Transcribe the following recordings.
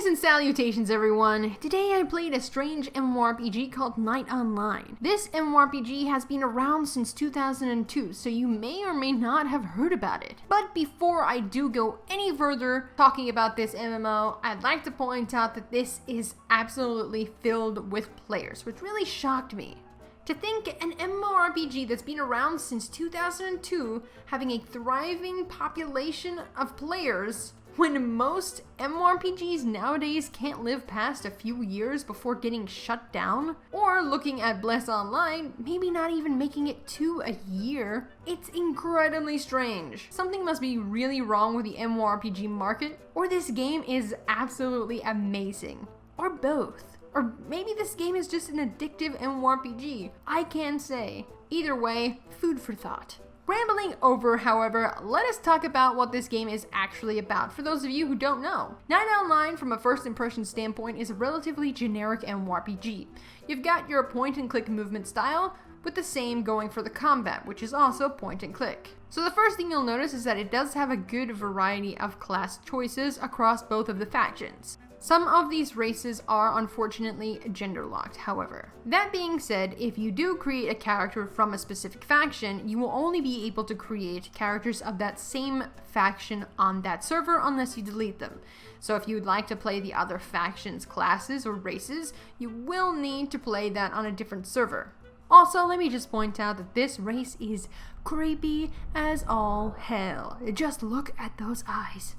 and salutations everyone! Today I played a strange MMORPG called Night Online. This MMORPG has been around since 2002, so you may or may not have heard about it. But before I do go any further talking about this MMO, I'd like to point out that this is absolutely filled with players, which really shocked me. To think an MMORPG that's been around since 2002 having a thriving population of players when most MMORPGs nowadays can't live past a few years before getting shut down, or looking at Bless Online, maybe not even making it to a year, it's incredibly strange. Something must be really wrong with the MMORPG market, or this game is absolutely amazing, or both. Or maybe this game is just an addictive MMORPG. I can't say. Either way, food for thought. Rambling over, however, let us talk about what this game is actually about, for those of you who don't know. Night Online, from a first impression standpoint, is a relatively generic MMORPG. You've got your point-and-click movement style, with the same going for the combat, which is also point-and-click. So the first thing you'll notice is that it does have a good variety of class choices across both of the factions. Some of these races are unfortunately gender-locked, however. That being said, if you do create a character from a specific faction, you will only be able to create characters of that same faction on that server unless you delete them. So if you'd like to play the other faction's classes or races, you will need to play that on a different server. Also, let me just point out that this race is creepy as all hell. Just look at those eyes.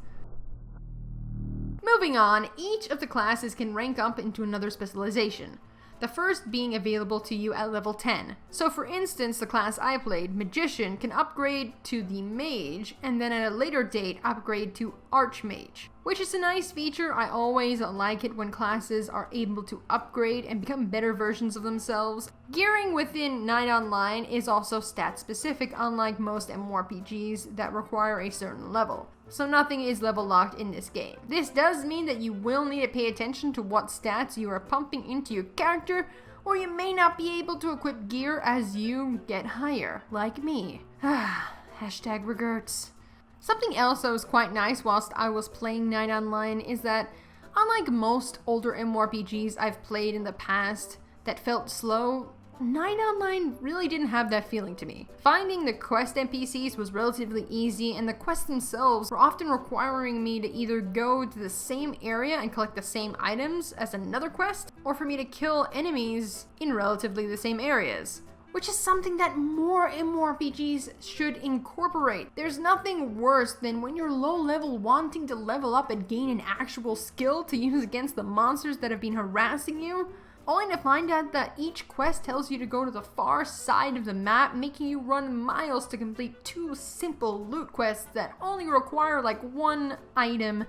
Moving on, each of the classes can rank up into another specialization, the first being available to you at level 10. So for instance, the class I played, Magician, can upgrade to the Mage, and then at a later date upgrade to Archmage, which is a nice feature. I always like it when classes are able to upgrade and become better versions of themselves. Gearing within Night Online is also stat specific, unlike most MMORPGs that require a certain level. So nothing is level locked in this game. This does mean that you will need to pay attention to what stats you are pumping into your character, or you may not be able to equip gear as you get higher, like me. Hashtag regrets. Something else that was quite nice whilst I was playing Night Online is that, unlike most older MMORPGs I've played in the past that felt slow, Night Online really didn't have that feeling to me. Finding the quest NPCs was relatively easy, and the quests themselves were often requiring me to either go to the same area and collect the same items as another quest, or for me to kill enemies in relatively the same areas, which is something that more MMORPGs should incorporate. There's nothing worse than when you're low level wanting to level up and gain an actual skill to use against the monsters that have been harassing you, only to find out that each quest tells you to go to the far side of the map, making you run miles to complete 2 simple loot quests that only require like 1 item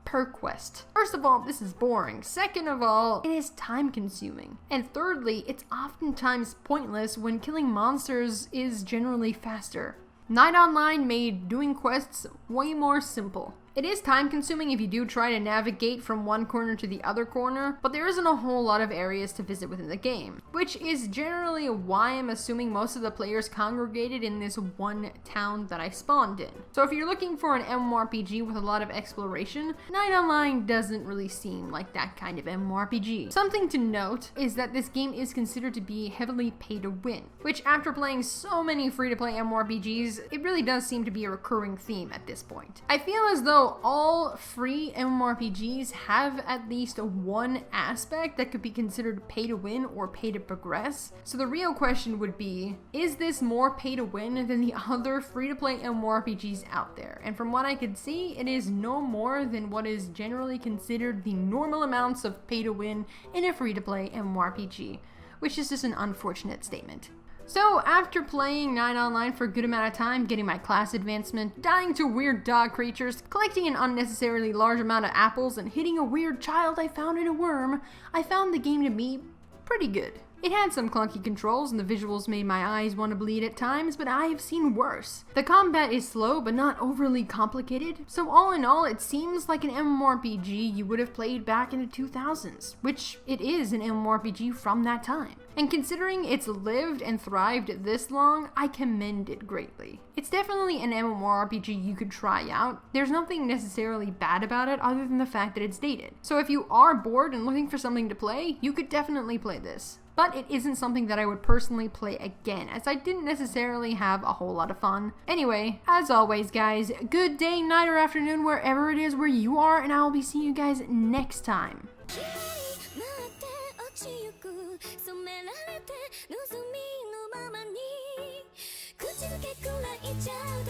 per quest. First of all, this is boring. Second of all, it is time consuming. And thirdly, it's oftentimes pointless when killing monsters is generally faster. Night Online made doing quests way more simple. It is time consuming if you do try to navigate from one corner to the other corner, but there isn't a whole lot of areas to visit within the game, which is generally why I'm assuming most of the players congregated in this one town that I spawned in. So if you're looking for an MMORPG with a lot of exploration, Night Online doesn't really seem like that kind of MMORPG. Something to note is that this game is considered to be heavily pay to win, which after playing so many free-to-play MMORPGs, it really does seem to be a recurring theme at this point. I feel as though all free MMORPGs have at least one aspect that could be considered pay to win or pay to progress. So the real question would be, is this more pay to win than the other free-to-play MMORPGs out there? And from what I could see, it is no more than what is generally considered the normal amounts of pay to win in a free-to-play MMORPG, which is just an unfortunate statement. So after playing Night Online for a good amount of time, getting my class advancement, dying to weird dog creatures, collecting an unnecessarily large amount of apples, and hitting a weird child I found in a worm, I found the game to be pretty good. It had some clunky controls and the visuals made my eyes want to bleed at times, but I have seen worse. The combat is slow but not overly complicated, so all in all it seems like an MMORPG you would have played back in the 2000s, which it is an MMORPG from that time. And considering it's lived and thrived this long, I commend it greatly. It's definitely an MMORPG you could try out. There's nothing necessarily bad about it other than the fact that it's dated. So if you are bored and looking for something to play, you could definitely play this. But it isn't something that I would personally play again, as I didn't necessarily have a whole lot of fun. Anyway, as always guys, good day, night, or afternoon wherever it is where you are, and I will be seeing you guys next time. 染められて望みのままに口づけくらいちゃう